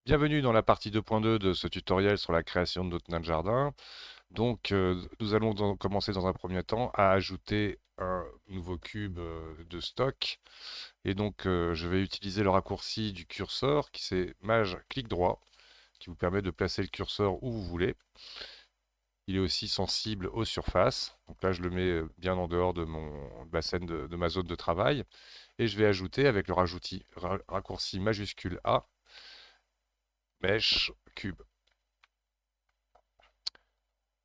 Bienvenue dans la partie 2.2 de ce tutoriel sur la création de notre nain de jardin. Nous allons commencer dans un premier temps à ajouter un nouveau cube de stock. Je vais utiliser le raccourci du curseur qui c'est Maj clic droit, qui vous permet de placer le curseur où vous voulez. Il est aussi sensible aux surfaces. Donc là, je le mets bien en dehors de de ma zone de travail. Et je vais ajouter avec le raccourci majuscule A, Mesh Cube.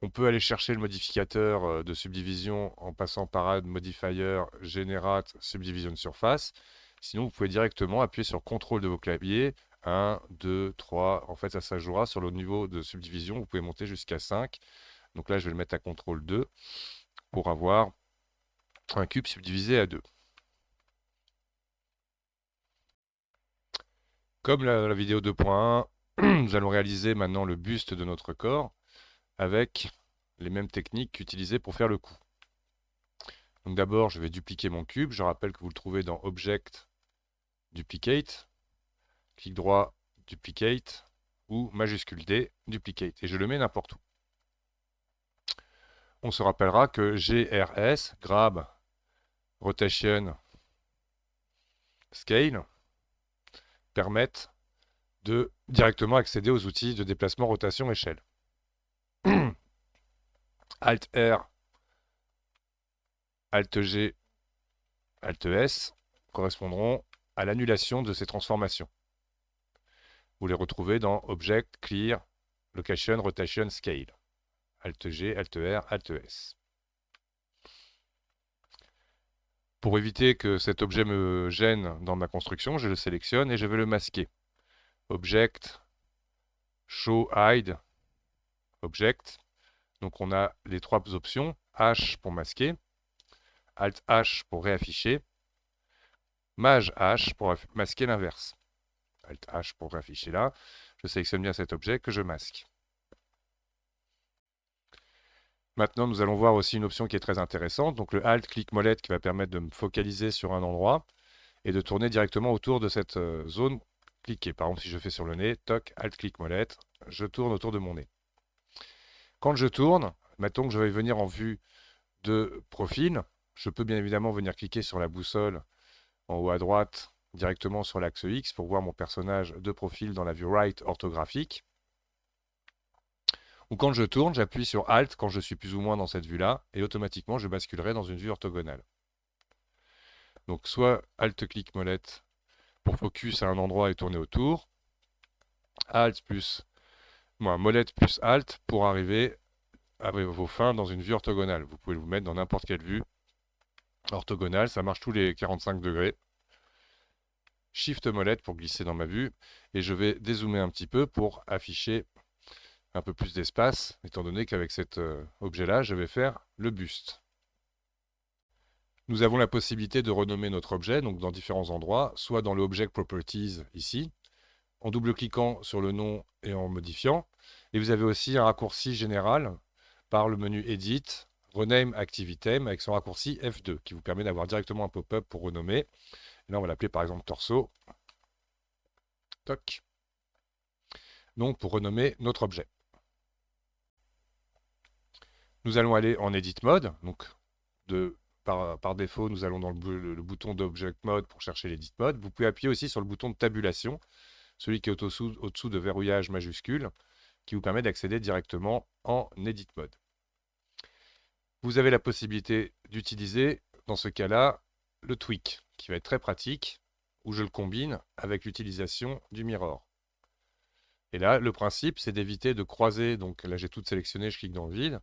On peut aller chercher le modificateur de subdivision en passant par Add Modifier, Generate, Subdivision Surface. Sinon, vous pouvez directement appuyer sur CTRL de vos claviers. 1, 2, 3. En fait, ça jouera sur le niveau de subdivision. Vous pouvez monter jusqu'à 5. Donc là, je vais le mettre à CTRL 2 pour avoir un cube subdivisé à 2. Comme la vidéo 2.1, nous allons réaliser maintenant le buste de notre corps avec les mêmes techniques qu'utilisées pour faire le cou. Donc d'abord, je vais dupliquer mon cube. Je rappelle que vous le trouvez dans Object, Duplicate, clic droit, Duplicate, ou majuscule D, Duplicate. Et je le mets n'importe où. On se rappellera que GRS, Grab, Rotation, Scale, permettent de directement accéder aux outils de déplacement, rotation, échelle. Alt R, Alt G, Alt S correspondront à l'annulation de ces transformations. Vous les retrouvez dans Object, Clear, Location, Rotation, Scale. Alt G, Alt R, Alt S. Pour éviter que cet objet me gêne dans ma construction, je le sélectionne et je vais le masquer. Object, Show, Hide, Object. Donc on a les trois options. H pour masquer, Alt H pour réafficher, Maj H pour masquer l'inverse. Alt H pour réafficher là. Je sélectionne bien cet objet que je masque. Maintenant, nous allons voir aussi une option qui est très intéressante. Donc le Alt clic molette qui va permettre de me focaliser sur un endroit et de tourner directement autour de cette zone cliquée. Par exemple, si je fais sur le nez, toc, Alt clic molette, je tourne autour de mon nez. Quand je tourne, mettons que je vais venir en vue de profil, je peux bien évidemment venir cliquer sur la boussole en haut à droite directement sur l'axe X pour voir mon personnage de profil dans la vue right orthographique. Ou quand je tourne, j'appuie sur Alt quand je suis plus ou moins dans cette vue-là, et automatiquement je basculerai dans une vue orthogonale. Donc soit Alt-clic molette pour focus à un endroit et tourner autour, Alt plus, molette plus Alt pour arriver à vos fins dans une vue orthogonale. Vous pouvez vous mettre dans n'importe quelle vue orthogonale, ça marche tous les 45 degrés. Shift molette pour glisser dans ma vue, et je vais dézoomer un petit peu pour afficher un peu plus d'espace, étant donné qu'avec cet objet-là, je vais faire le buste. Nous avons la possibilité de renommer notre objet donc dans différents endroits, soit dans le Object Properties ici, en double-cliquant sur le nom et en modifiant. Et vous avez aussi un raccourci général par le menu Edit, Rename Active Item avec son raccourci F2 qui vous permet d'avoir directement un pop-up pour renommer. Et là, on va l'appeler par exemple Torso. Toc. Donc pour renommer notre objet. Nous allons aller en Edit Mode. Donc par défaut, nous allons dans le bouton d'Object Mode pour chercher l'Edit Mode. Vous pouvez appuyer aussi sur le bouton de tabulation, celui qui est au-dessous de verrouillage majuscule, qui vous permet d'accéder directement en Edit Mode. Vous avez la possibilité d'utiliser, dans ce cas-là, le tweak, qui va être très pratique, où je le combine avec l'utilisation du mirror. Et là, le principe, c'est d'éviter de croiser, donc là j'ai tout sélectionné, je clique dans le vide,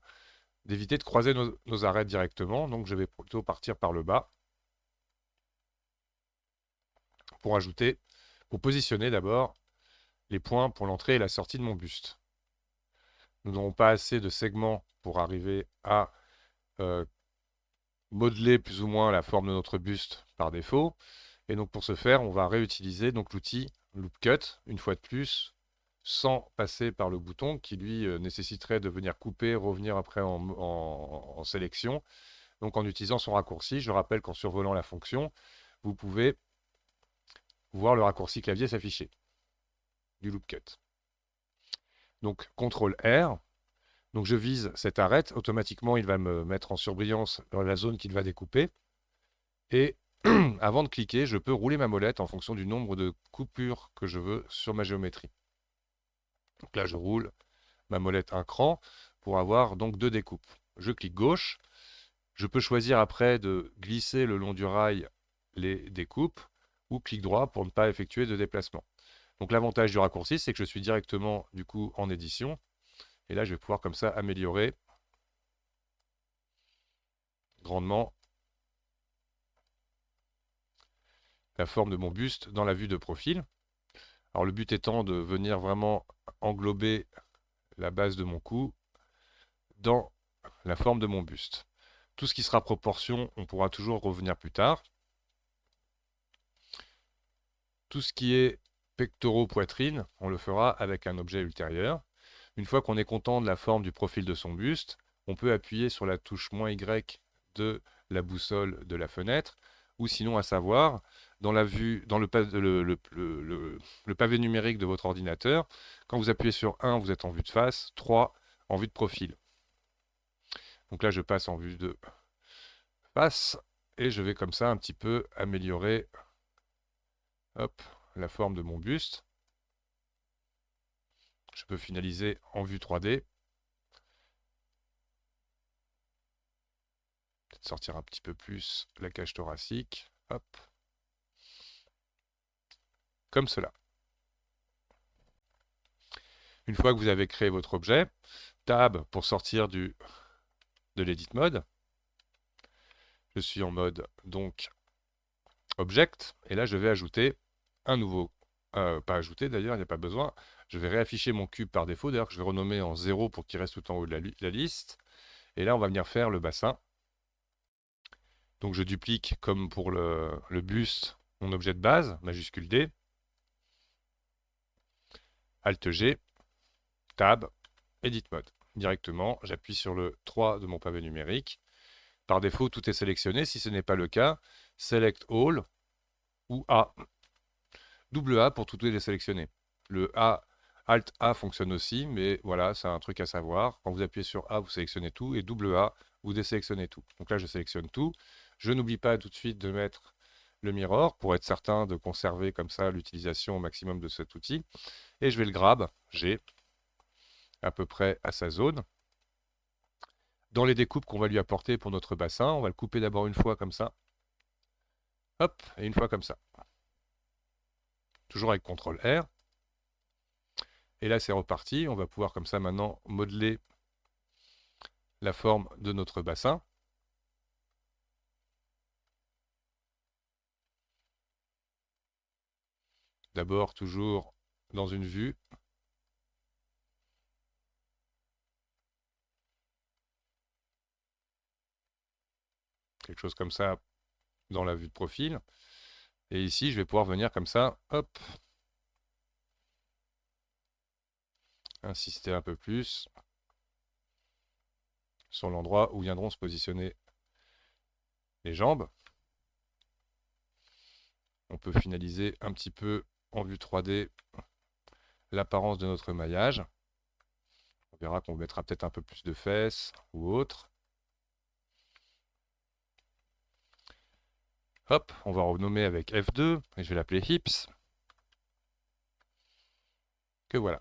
d'éviter de croiser nos arêtes directement, donc je vais plutôt partir par le bas, pour positionner d'abord les points pour l'entrée et la sortie de mon buste. Nous n'aurons pas assez de segments pour arriver à modeler plus ou moins la forme de notre buste par défaut. Et donc pour ce faire, on va réutiliser donc l'outil Loop Cut, une fois de plus, sans passer par le bouton qui lui nécessiterait de venir couper, revenir après en sélection. Donc en utilisant son raccourci, je rappelle qu'en survolant la fonction, vous pouvez voir le raccourci clavier s'afficher. du loop cut. Donc CTRL R, donc je vise cette arête, automatiquement il va me mettre en surbrillance dans la zone qu'il va découper. Et avant de cliquer, je peux rouler ma molette en fonction du nombre de coupures que je veux sur ma géométrie. Donc là je roule ma molette un cran pour avoir donc 2 découpes. Je clique gauche, je peux choisir après de glisser le long du rail les découpes, ou clic droit pour ne pas effectuer de déplacement. Donc l'avantage du raccourci, c'est que je suis directement du coup en édition, et là je vais pouvoir comme ça améliorer grandement la forme de mon buste dans la vue de profil. Alors le but étant de venir vraiment englober la base de mon cou dans la forme de mon buste. Tout ce qui sera proportion, on pourra toujours revenir plus tard. Tout ce qui est pectoraux, poitrine, on le fera avec un objet ultérieur. Une fois qu'on est content de la forme du profil de son buste, on peut appuyer sur la touche "-Y" de la boussole de la fenêtre, ou sinon à savoir, dans la vue, dans le pavé numérique de votre ordinateur, quand vous appuyez sur 1, vous êtes en vue de face, 3 en vue de profil. Donc là, je passe en vue de face, et je vais comme ça un petit peu améliorer, hop, la forme de mon buste. Je peux finaliser en vue 3D. Peut-être sortir un petit peu plus la cage thoracique. Hop. Comme cela. Une fois que vous avez créé votre objet, Tab pour sortir de l'Edit Mode. Je suis en mode donc Object. Et là, je vais ajouter un nouveau. Pas ajouter d'ailleurs, il n'y a pas besoin. Je vais réafficher mon cube par défaut. D'ailleurs, je vais renommer en 0 pour qu'il reste tout en haut de la liste. Et là, on va venir faire le bassin. Donc je duplique comme pour le buste mon objet de base, majuscule D, Alt G, Tab, Edit Mode. Directement, j'appuie sur le 3 de mon pavé numérique. Par défaut, tout est sélectionné. Si ce n'est pas le cas, Select All ou A. Double A pour tout les sélectionner. Le A, Alt A fonctionne aussi, mais voilà, c'est un truc à savoir. Quand vous appuyez sur A, vous sélectionnez tout, et double A, vous désélectionnez tout. Donc là, je sélectionne tout. Je n'oublie pas tout de suite de mettre le mirror pour être certain de conserver comme ça l'utilisation au maximum de cet outil. Et je vais le grab, G, à peu près à sa zone. Dans les découpes qu'on va lui apporter pour notre bassin, on va le couper d'abord une fois comme ça. Hop, et une fois comme ça. Toujours avec CTRL R. Et là, c'est reparti. On va pouvoir comme ça maintenant modeler la forme de notre bassin. D'abord, toujours dans une vue. Quelque chose comme ça dans la vue de profil. Et ici, je vais pouvoir venir comme ça, hop, insister un peu plus sur l'endroit où viendront se positionner les jambes. On peut finaliser un petit peu en vue 3D l'apparence de notre maillage. On verra qu'on mettra peut-être un peu plus de fesses ou autre. Hop, on va renommer avec F2 et je vais l'appeler hips. Que voilà.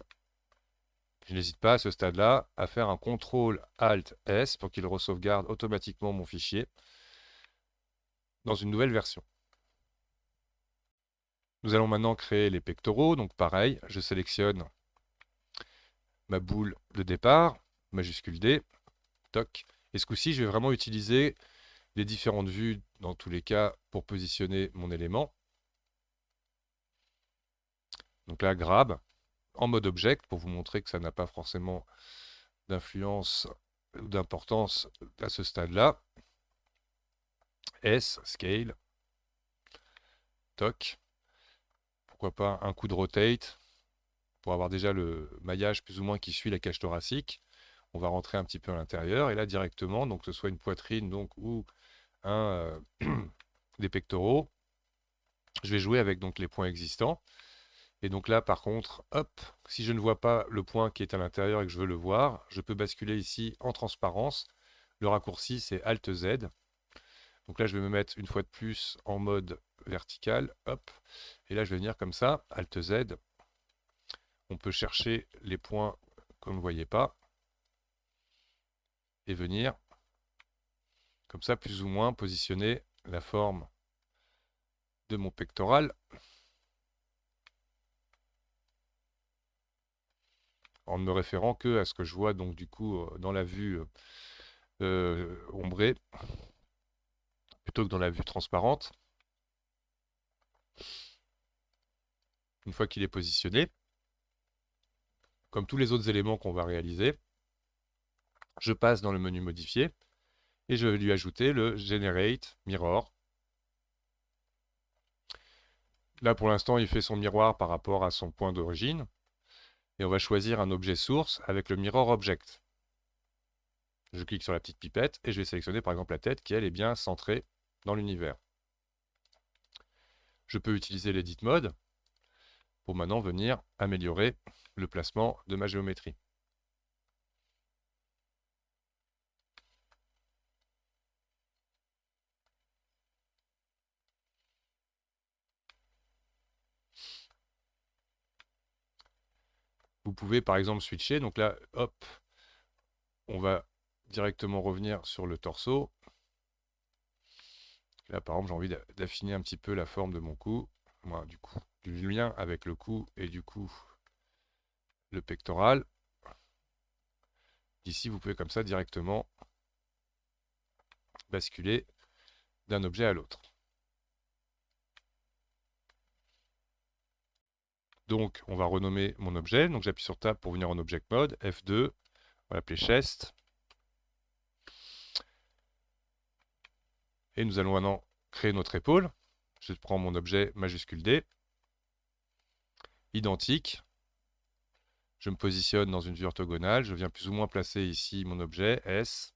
Je n'hésite pas à ce stade-là à faire un CTRL-ALT-S pour qu'il re-sauvegarde automatiquement mon fichier dans une nouvelle version. Nous allons maintenant créer les pectoraux. Donc pareil, je sélectionne ma boule de départ, majuscule D, toc. Et ce coup-ci, je vais vraiment utiliser les différentes vues dans tous les cas pour positionner mon élément. Donc là, grab en mode object pour vous montrer que ça n'a pas forcément d'influence ou d'importance à ce stade-là. S, scale, toc. Pourquoi pas un coup de rotate pour avoir déjà le maillage plus ou moins qui suit la cage thoracique. On va rentrer un petit peu à l'intérieur et là directement, donc que ce soit une poitrine donc, ou des pectoraux, je vais jouer avec donc les points existants Et donc là, par contre, hop, si je ne vois pas le point qui est à l'intérieur et que je veux le voir, je peux basculer ici en transparence. Le raccourci, c'est Alt Z. Donc là, je vais me mettre une fois de plus en mode vertical, hop. Et là, je vais venir comme ça, Alt Z. On peut chercher les points qu'on ne voyait pas et venir, comme ça, plus ou moins positionner la forme de mon pectoral en ne me référant que à ce que je vois donc du coup dans la vue ombrée plutôt que dans la vue transparente. Une fois qu'il est positionné, comme tous les autres éléments qu'on va réaliser, je passe dans le menu modifier et je vais lui ajouter le Generate Mirror. Là pour l'instant il fait son miroir par rapport à son point d'origine et on va choisir un objet source avec le Mirror Object. Je clique sur la petite pipette et je vais sélectionner par exemple la tête qui elle est bien centrée dans l'univers. Je peux utiliser l'Edit Mode pour maintenant venir améliorer le placement de ma géométrie. Vous pouvez par exemple switcher, donc là, hop, on va directement revenir sur le torseau. Là, par exemple, j'ai envie d'affiner un petit peu la forme de mon cou. Moi, du coup, du lien avec le cou et du coup, le pectoral. Ici, vous pouvez comme ça directement basculer d'un objet à l'autre. Donc, on va renommer mon objet. Donc, j'appuie sur Tab pour venir en Object Mode. F2, on va l'appeler Chest. Et nous allons maintenant créer notre épaule. Je prends mon objet majuscule D. Identique. Je me positionne dans une vue orthogonale. Je viens plus ou moins placer ici mon objet S.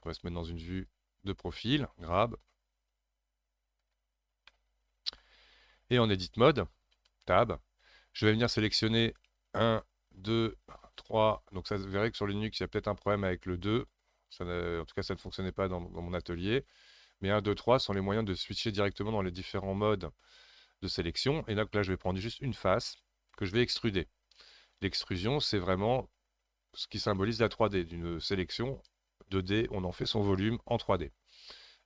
On va se mettre dans une vue de profil. Grab. Et en Edit Mode, Tab, je vais venir sélectionner 1, 2, 3. Donc ça, vous verrez que sur Linux, il y a peut-être un problème avec le 2. En tout cas, ça ne fonctionnait pas dans mon atelier. Mais 1, 2, 3 sont les moyens de switcher directement dans les différents modes de sélection. Et donc là, je vais prendre juste une face que je vais extruder. L'extrusion, c'est vraiment ce qui symbolise la 3D. D'une sélection 2D, on en fait son volume en 3D.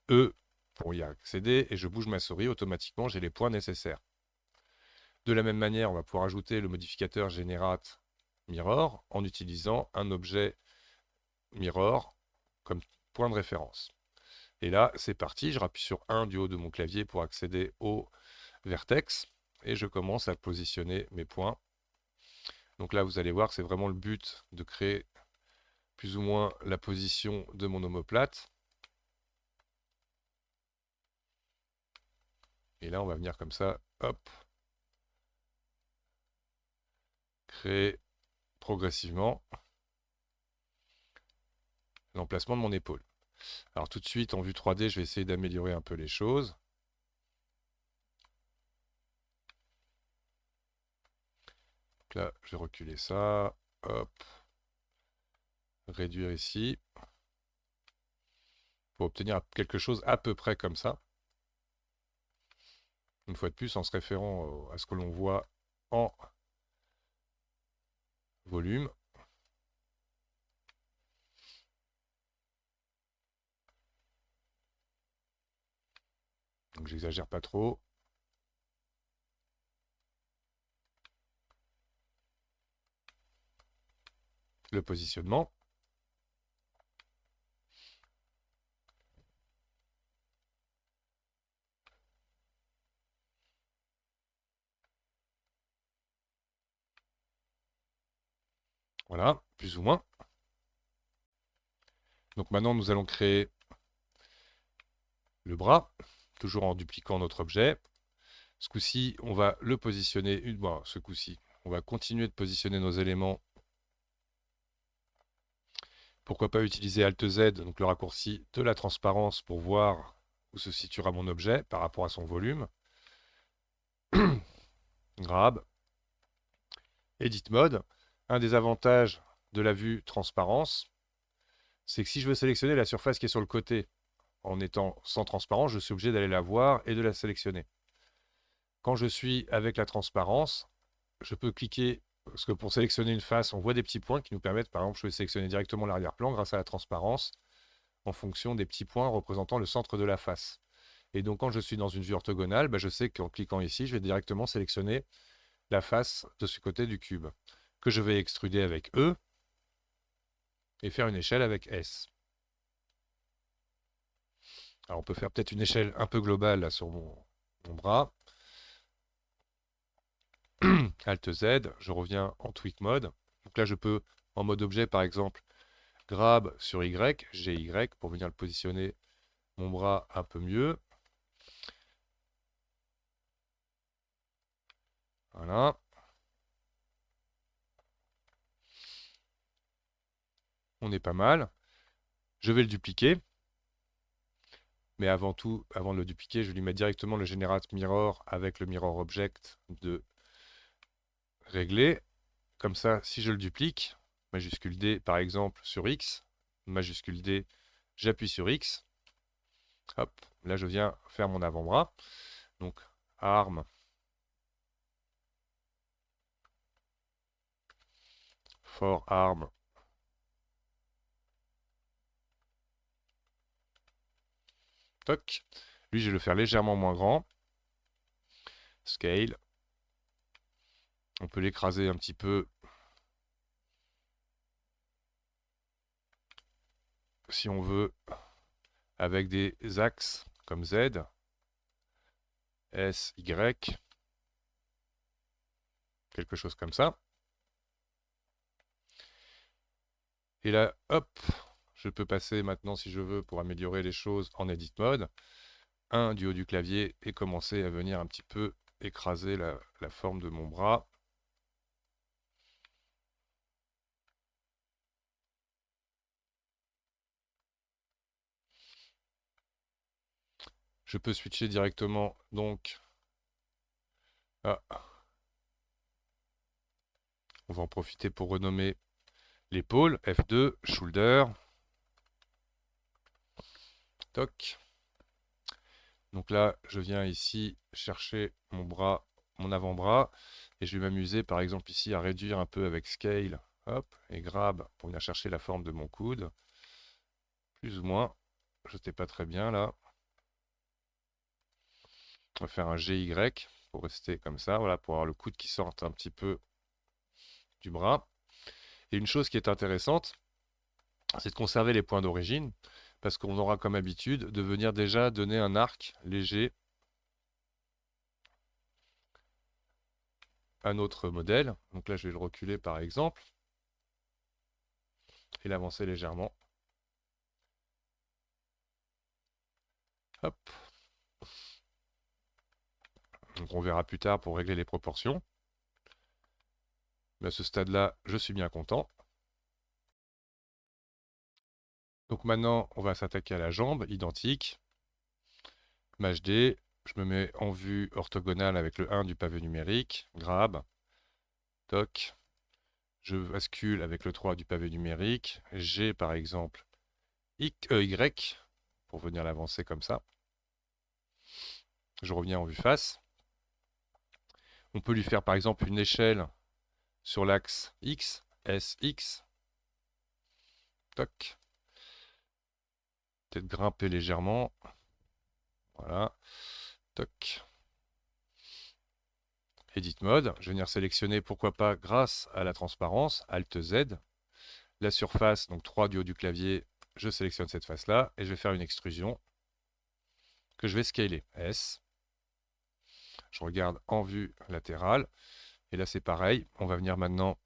E, pour y accéder, et je bouge ma souris, automatiquement, j'ai les points nécessaires. De la même manière, on va pouvoir ajouter le modificateur Generate Mirror en utilisant un objet Mirror comme point de référence. Et là, c'est parti, je rappuie sur 1 du haut de mon clavier pour accéder au vertex et je commence à positionner mes points. Donc là, vous allez voir, c'est vraiment le but de créer plus ou moins la position de mon omoplate. Et là, on va venir comme ça, hop, créer progressivement l'emplacement de mon épaule. Alors tout de suite, en vue 3D, je vais essayer d'améliorer un peu les choses. Donc là, je vais reculer ça, hop, réduire ici, pour obtenir quelque chose à peu près comme ça. Une fois de plus, en se référant à ce que l'on voit en volume. Donc j'exagère pas trop. Le positionnement. Voilà, plus ou moins. Donc maintenant, nous allons créer le bras, toujours en dupliquant notre objet. Ce coup-ci, on va le positionner, bon, ce coup-ci, on va continuer de positionner nos éléments. Pourquoi pas utiliser Alt Z, donc le raccourci de la transparence, pour voir où se situera mon objet par rapport à son volume. Grab, Edit Mode. Un des avantages de la vue transparence, c'est que si je veux sélectionner la surface qui est sur le côté en étant sans transparence, je suis obligé d'aller la voir et de la sélectionner. Quand je suis avec la transparence, je peux cliquer, parce que pour sélectionner une face, on voit des petits points qui nous permettent, par exemple, je vais sélectionner directement l'arrière-plan grâce à la transparence, en fonction des petits points représentant le centre de la face. Et donc quand je suis dans une vue orthogonale, je sais qu'en cliquant ici, je vais directement sélectionner la face de ce côté du cube, que je vais extruder avec E et faire une échelle avec S. Alors on peut faire peut-être une échelle un peu globale là, sur mon bras. Alt Z, je reviens en tweak mode. Donc là je peux, en mode objet par exemple, grab sur Y, GY, pour venir le positionner mon bras un peu mieux. Voilà. On est pas mal. Je vais le dupliquer. Mais avant tout, avant de le dupliquer, je lui mets directement le Generate Mirror avec le Mirror Object de régler. Comme ça, si je le duplique, majuscule D par exemple sur X, majuscule D, j'appuie sur X. Hop, là je viens faire mon avant-bras. Donc arm, for arm, toc. Lui, je vais le faire légèrement moins grand. Scale. On peut l'écraser un petit peu si on veut, avec des axes comme Z, S, Y, quelque chose comme ça. Et là, hop, je peux passer maintenant, si je veux, pour améliorer les choses en Edit Mode, 1 du haut du clavier et commencer à venir un petit peu écraser la forme de mon bras. Je peux switcher directement, donc, on va en profiter pour renommer l'épaule, F2, shoulder, toc. Donc là, je viens ici chercher mon bras, mon avant-bras, et je vais m'amuser par exemple ici à réduire un peu avec Scale, hop, et Grab pour venir chercher la forme de mon coude, plus ou moins. Je sais pas très bien là. On va faire un GY pour rester comme ça, voilà, pour avoir le coude qui sorte un petit peu du bras. Et une chose qui est intéressante, c'est de conserver les points d'origine, parce qu'on aura comme habitude de venir déjà donner un arc léger à notre modèle. Donc là, je vais le reculer par exemple, et l'avancer légèrement. Hop. Donc on verra plus tard pour régler les proportions. Mais à ce stade-là, je suis bien content. Donc maintenant, on va s'attaquer à la jambe, identique. Maj D, je me mets en vue orthogonale avec le 1 du pavé numérique, grab, toc. Je bascule avec le 3 du pavé numérique. G par exemple, Y, pour venir l'avancer comme ça. Je reviens en vue face. On peut lui faire par exemple une échelle sur l'axe X, SX. Toc. Peut-être grimper légèrement. Voilà. Toc. Edit Mode. Je vais venir sélectionner, pourquoi pas, grâce à la transparence, Alt Z. La surface, donc 3 du haut du clavier, je sélectionne cette face-là et je vais faire une extrusion que je vais scaler. S. Je regarde en vue latérale. Et là, c'est pareil. On va venir maintenant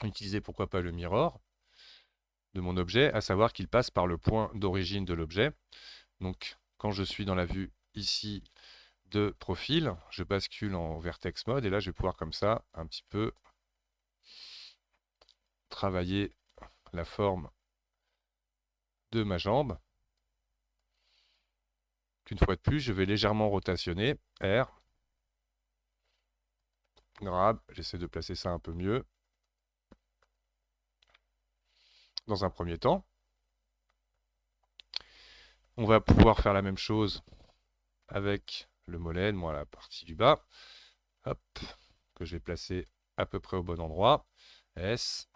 utiliser, pourquoi pas, le mirror de mon objet, à savoir qu'il passe par le point d'origine de l'objet. Donc, quand je suis dans la vue ici de profil, je bascule en vertex mode et là, je vais pouvoir comme ça un petit peu travailler la forme de ma jambe. Qu'une fois de plus, je vais légèrement rotationner, R, grab, j'essaie de placer ça un peu mieux. Dans un premier temps, on va pouvoir faire la même chose avec le mollet, moi la partie du bas. Hop, que je vais placer à peu près au bon endroit. S,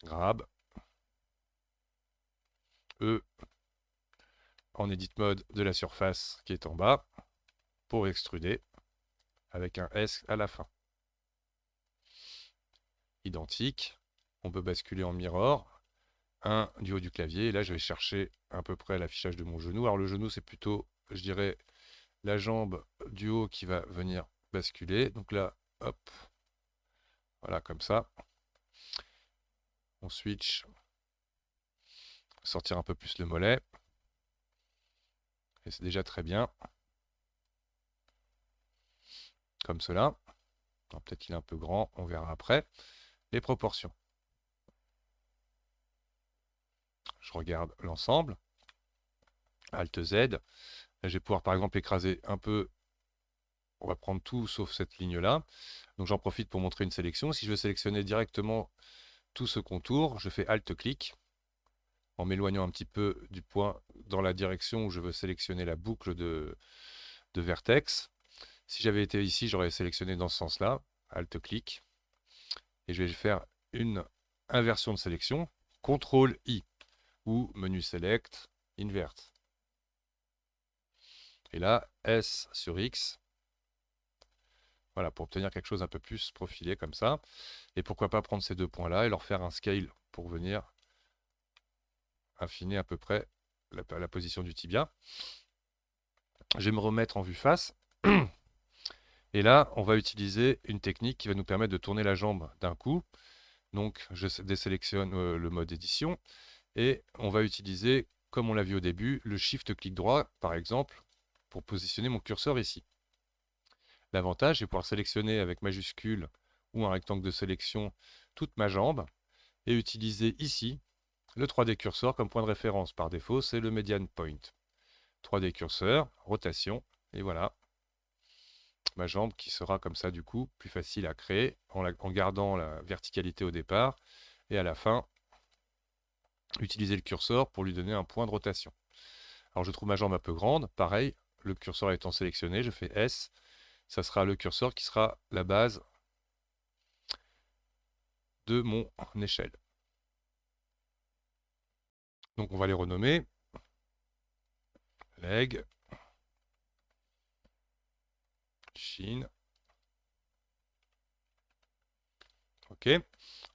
grab, E, en edit mode de la surface qui est en bas, pour extruder, avec un S à la fin. Identique, on peut basculer en mirror, un du haut du clavier, et là je vais chercher à peu près l'affichage de mon genou. Alors le genou c'est plutôt, je dirais, la jambe du haut qui va venir basculer. Donc là, hop, voilà comme ça. On switch, sortir un peu plus le mollet. Et c'est déjà très bien. Comme cela. Peut-être qu'il est un peu grand, on verra après. Les proportions. Je regarde l'ensemble. Alt Z. Là, je vais pouvoir par exemple écraser un peu. On va prendre tout sauf cette ligne-là. Donc j'en profite pour montrer une sélection. Si je veux sélectionner directement tout ce contour, je fais Alt-clic en m'éloignant un petit peu du point dans la direction où je veux sélectionner la boucle de vertex. Si j'avais été ici, j'aurais sélectionné dans ce sens-là. Alt-clic. Et je vais faire une inversion de sélection. CTRL-I ou menu Select, Invert. Et là, S sur X. Voilà, pour obtenir quelque chose un peu plus profilé comme ça. Et pourquoi pas prendre ces deux points-là et leur faire un scale pour venir affiner à peu près la position du tibia. Je vais me remettre en vue face. Et là, on va utiliser une technique qui va nous permettre de tourner la jambe d'un coup. Donc, je désélectionne le mode édition. Et on va utiliser, comme on l'a vu au début, le Shift-clic droit, par exemple, pour positionner mon curseur ici. L'avantage, c'est pouvoir sélectionner avec majuscule ou un rectangle de sélection toute ma jambe et utiliser ici le 3D curseur comme point de référence. Par défaut, c'est le median point. 3D curseur, rotation, et voilà. Ma jambe qui sera comme ça du coup plus facile à créer en gardant la verticalité au départ et à la fin utiliser le curseur pour lui donner un point de rotation. Alors je trouve ma jambe un peu grande, pareil, le curseur étant sélectionné, je fais S, ça sera le curseur qui sera la base de mon échelle. Donc on va les renommer. Leg, shin. Ok.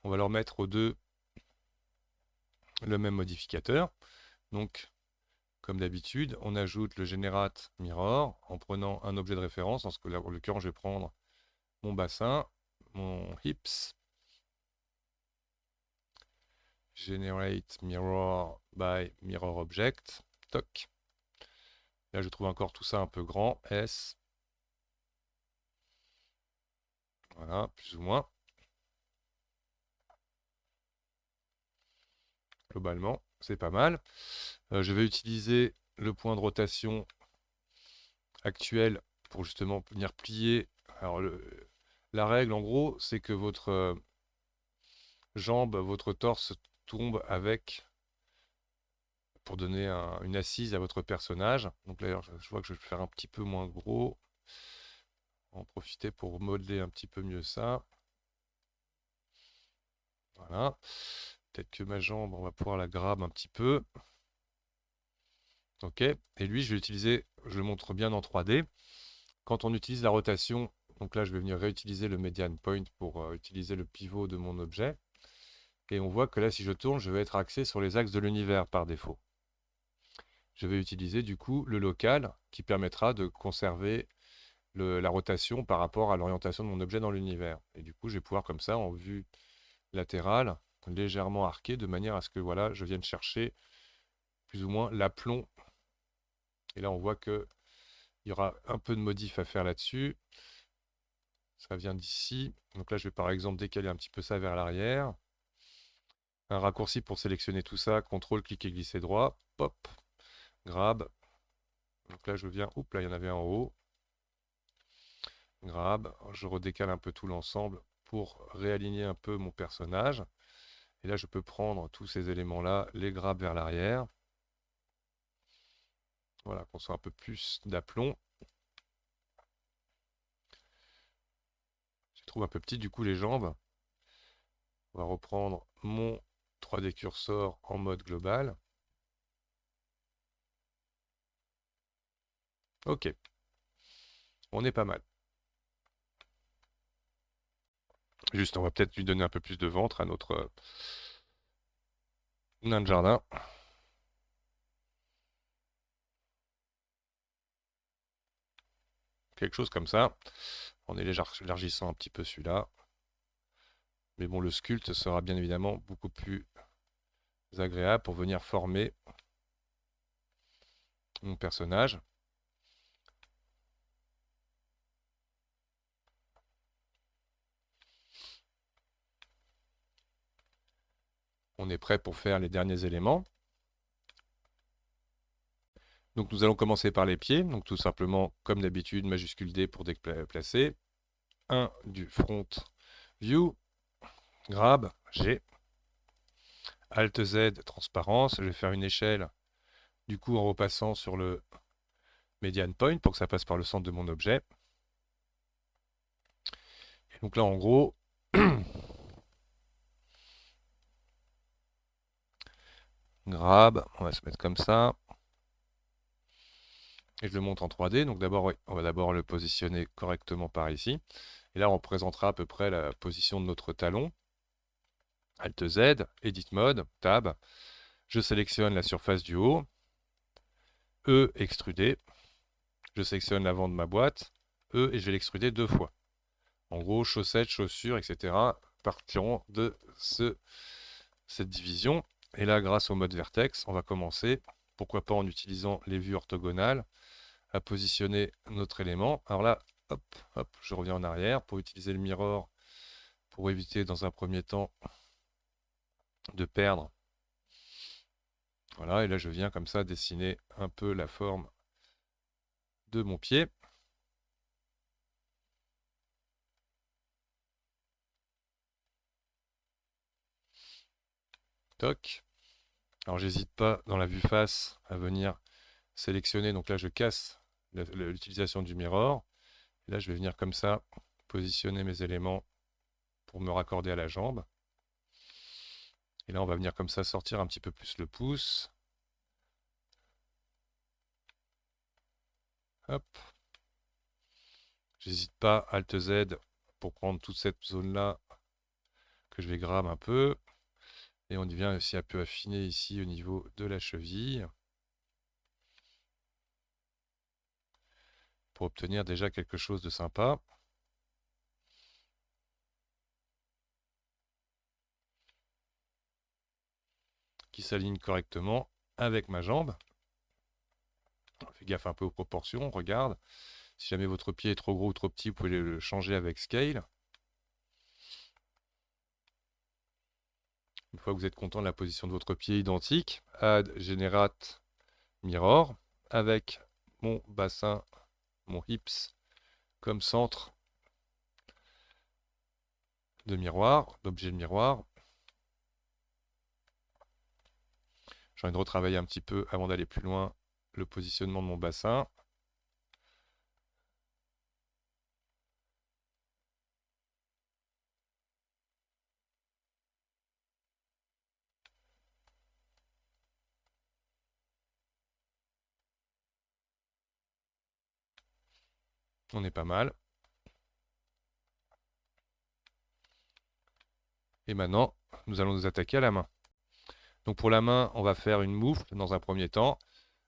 On va leur mettre aux deux le même modificateur. Donc, comme d'habitude, on ajoute le generate mirror en prenant un objet de référence. En l'occurrence, je vais prendre mon bassin, mon hips. Generate mirror by mirror object. Toc. Là, je trouve encore tout ça un peu grand. S. Voilà, plus ou moins. Globalement, c'est pas mal. Je vais utiliser le point de rotation actuel pour justement venir plier. Alors, la règle, en gros, c'est que votre jambe, votre torse tombe avec, pour donner une assise à votre personnage. Donc là, je vois que je vais le faire un petit peu moins gros. En profiter pour modeler un petit peu mieux ça. Voilà. Peut-être que ma jambe, on va pouvoir la grab un petit peu. Ok. Et lui, je vais l'utiliser, je le montre bien en 3D. Quand on utilise la rotation, donc là, je vais venir réutiliser le median point pour utiliser le pivot de mon objet. Et on voit que là, si je tourne, je vais être axé sur les axes de l'univers par défaut. Je vais utiliser du coup le local qui permettra de conserver la rotation par rapport à l'orientation de mon objet dans l'univers. Et du coup, je vais pouvoir comme ça, en vue latérale, légèrement arquer de manière à ce que voilà, je vienne chercher plus ou moins l'aplomb. Et là, on voit qu'il y aura un peu de modif à faire là-dessus. Ça vient d'ici. Donc là, je vais par exemple décaler un petit peu ça vers l'arrière. Un raccourci pour sélectionner tout ça. CTRL, cliquer, glisser droit. Pop. Grab. Donc là, je viens. Oups, là, il y en avait un en haut. grab, je redécale un peu tout l'ensemble pour réaligner un peu mon personnage. Et là, je peux prendre tous ces éléments-là, les grab vers l'arrière. Voilà, qu'on soit un peu plus d'aplomb. Je trouve un peu petit du coup les jambes. On va reprendre mon 3D cursor en mode global. Ok, on est pas mal. Juste, on va peut-être lui donner un peu plus de ventre à notre nain de jardin. Quelque chose comme ça. En élargissant un petit peu celui-là. Mais bon, le sculpte sera bien évidemment beaucoup plus agréable pour venir former mon personnage. On est prêt pour faire les derniers éléments. Donc nous allons commencer par les pieds. Donc tout simplement, comme d'habitude, majuscule D pour déplacer. 1 du front view. Grab, G. Alt Z, transparence. Je vais faire une échelle, du coup en repassant sur le median point pour que ça passe par le centre de mon objet. Et donc là, en gros, grab, on va se mettre comme ça. Et je le monte en 3D. Donc d'abord, oui, on va d'abord le positionner correctement par ici. Et là, on représentera à peu près la position de notre talon. Alt Z, Edit Mode, Tab. Je sélectionne la surface du haut. E, extruder. Je sélectionne l'avant de ma boîte. E, et je vais l'extruder 2 fois. En gros, chaussettes, chaussures, etc. partiront de cette division. Et là, grâce au mode vertex, on va commencer, pourquoi pas en utilisant les vues orthogonales, à positionner notre élément. Alors là, hop, hop, je reviens en arrière pour utiliser le mirror pour éviter dans un premier temps de perdre. Voilà, et là je viens comme ça dessiner un peu la forme de mon pied. Toc. Alors j'hésite pas dans la vue face à venir sélectionner. Donc là je casse l'utilisation du mirror. Et là je vais venir comme ça positionner mes éléments pour me raccorder à la jambe. Et là on va venir comme ça sortir un petit peu plus le pouce. Hop. J'hésite pas, Alt Z pour prendre toute cette zone-là que je vais grab un peu. Et on y vient aussi un peu affiner ici au niveau de la cheville. Pour obtenir déjà quelque chose de sympa. Qui s'aligne correctement avec ma jambe. Fais gaffe un peu aux proportions, regarde. Si jamais votre pied est trop gros ou trop petit, vous pouvez le changer avec Scale. Une fois que vous êtes content de la position de votre pied identique, Add Generate Mirror avec mon bassin, mon hips comme centre de miroir, d'objet de miroir. J'ai envie de retravailler un petit peu avant d'aller plus loin le positionnement de mon bassin. On est pas mal. Et maintenant, nous allons nous attaquer à la main. Donc pour la main, on va faire une moufle dans un premier temps.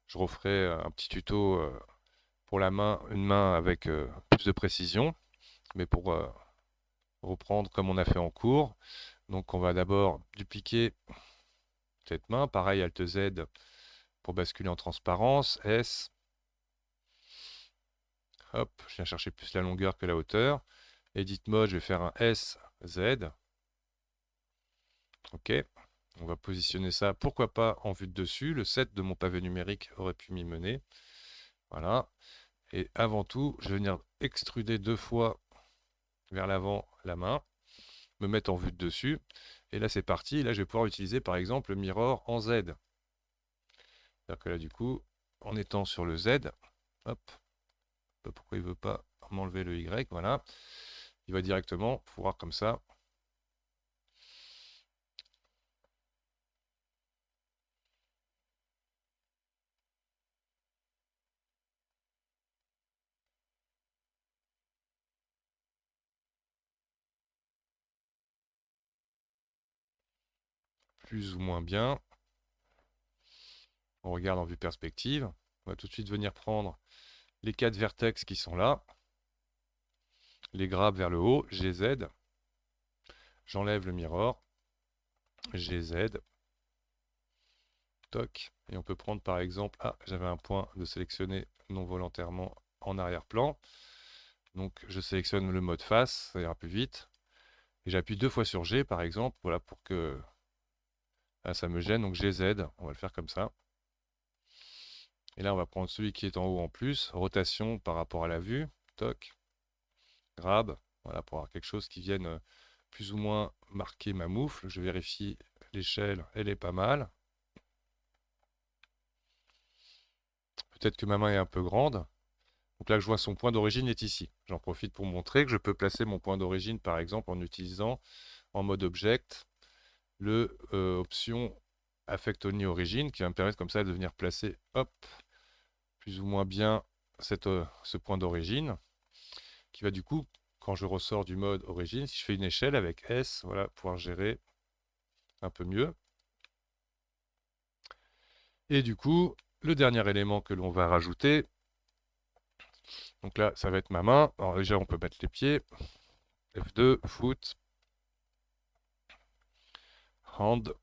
Je referai un petit tuto pour la main, une main avec plus de précision. Mais pour reprendre comme on a fait en cours, donc on va d'abord dupliquer cette main. Pareil, Alt Z pour basculer en transparence. S. Hop, je viens chercher plus la longueur que la hauteur. Edit Mode, je vais faire un S, Z. Ok. On va positionner ça, pourquoi pas en vue de dessus. Le 7 de mon pavé numérique aurait pu m'y mener. Voilà. Et avant tout, je vais venir extruder 2 fois vers l'avant la main, me mettre en vue de dessus. Et là, c'est parti. Là, je vais pouvoir utiliser par exemple le mirror en Z. C'est-à-dire que là, du coup, en étant sur le Z, hop, pourquoi il ne veut pas m'enlever le Y, voilà. Il va directement pouvoir comme ça. Plus ou moins bien. On regarde en vue perspective. On va tout de suite venir prendre les 4 vertex qui sont là. Les grabs vers le haut, GZ. J'enlève le mirror. GZ. Toc. Et on peut prendre par exemple, ah, j'avais un point de sélectionner non volontairement en arrière-plan. Donc je sélectionne le mode face, ça ira plus vite. Et j'appuie 2 fois sur G par exemple, voilà pour que ça me gêne. Donc GZ, on va le faire comme ça. Et là on va prendre celui qui est en haut en plus, rotation par rapport à la vue, toc, grab, voilà pour avoir quelque chose qui vienne plus ou moins marquer ma moufle. Je vérifie l'échelle, elle est pas mal. Peut-être que ma main est un peu grande. Donc là, je vois son point d'origine est ici. J'en profite pour montrer que je peux placer mon point d'origine, par exemple, en utilisant en mode object le option Affect Only Origin, qui va me permettre comme ça de venir placer, hop, plus ou moins bien ce point d'origine, qui va du coup, quand je ressors du mode origine, si je fais une échelle avec S, voilà, pouvoir gérer un peu mieux. Et du coup, le dernier élément que l'on va rajouter, donc là, ça va être ma main. Alors déjà, on peut mettre les pieds. F2, foot, hand.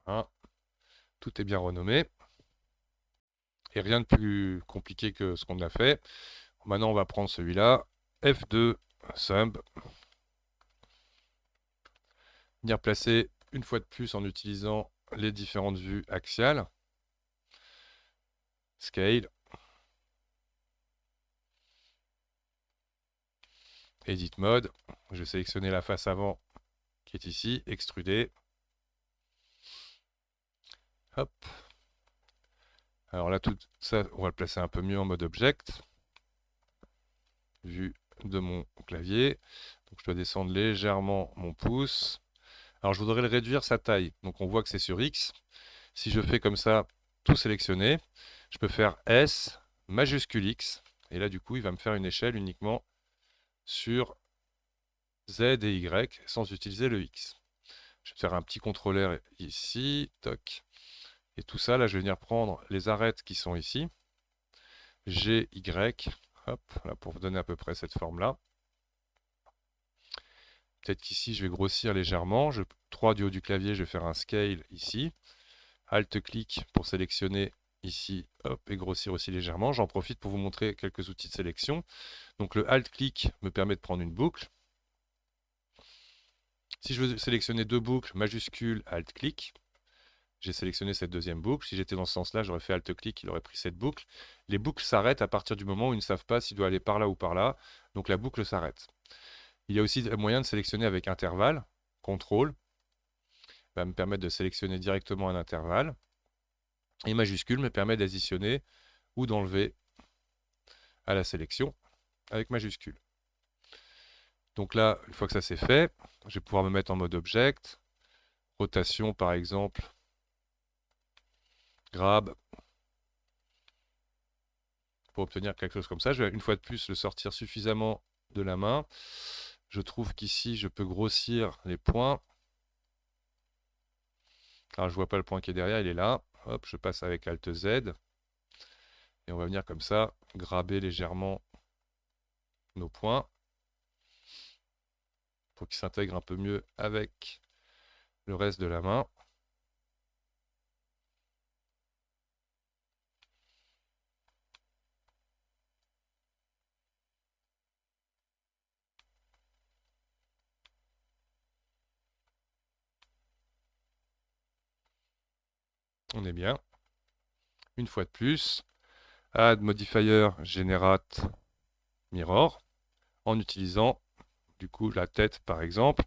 Hein, tout est bien renommé. Et rien de plus compliqué que ce qu'on a fait. Maintenant, on va prendre celui-là. F2, sumb. Venir placer une fois de plus en utilisant les différentes vues axiales. Scale. Edit mode. Je vais sélectionner la face avant qui est ici. Extruder. Hop. Alors là, tout ça, on va le placer un peu mieux en mode object. Vue de mon clavier. Donc je dois descendre légèrement mon pouce. Alors je voudrais le réduire sa taille. Donc on voit que c'est sur X. Si je fais comme ça, tout sélectionner, je peux faire S majuscule X. Et là, du coup, il va me faire une échelle uniquement sur Z et Y sans utiliser le X. Je vais faire un petit contrôleur ici. Toc. Et tout ça, là, je vais venir prendre les arêtes qui sont ici. G, Y. Hop, là, pour vous donner à peu près cette forme-là. Peut-être qu'ici, je vais grossir légèrement. 3 du haut du clavier, je vais faire un scale ici. Alt-clic pour sélectionner ici, hop, et grossir aussi légèrement. J'en profite pour vous montrer quelques outils de sélection. Donc le Alt-clic me permet de prendre une boucle. Si je veux sélectionner 2 boucles, majuscule, Alt-clic. J'ai sélectionné cette deuxième boucle. Si j'étais dans ce sens-là, j'aurais fait Alt-clic, il aurait pris cette boucle. Les boucles s'arrêtent à partir du moment où ils ne savent pas s'il doit aller par là ou par là. Donc la boucle s'arrête. Il y a aussi le moyen de sélectionner avec intervalle. CTRL va me permettre de sélectionner directement un intervalle. Et majuscule me permet d'additionner ou d'enlever à la sélection avec majuscule. Donc là, une fois que ça c'est fait, je vais pouvoir me mettre en mode object, rotation par exemple, grab, pour obtenir quelque chose comme ça. Je vais une fois de plus le sortir suffisamment de la main. Je trouve qu'ici, je peux grossir les points. Alors, je ne vois pas le point qui est derrière, il est là. Hop, je passe avec Alt Z. Et on va venir comme ça, graber légèrement nos points pour qu'ils s'intègrent un peu mieux avec le reste de la main. On est bien. Une fois de plus, add modifier generate mirror en utilisant du coup la tête par exemple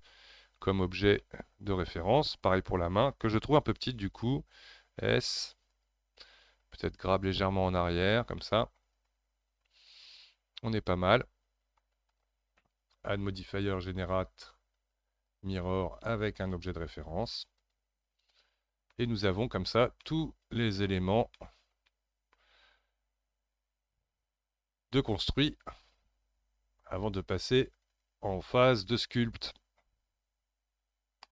comme objet de référence. Pareil pour la main que je trouve un peu petite du coup. S, peut-être grab légèrement en arrière comme ça. On est pas mal. Add modifier generate mirror avec un objet de référence. Et nous avons comme ça tous les éléments de construit avant de passer en phase de sculpt.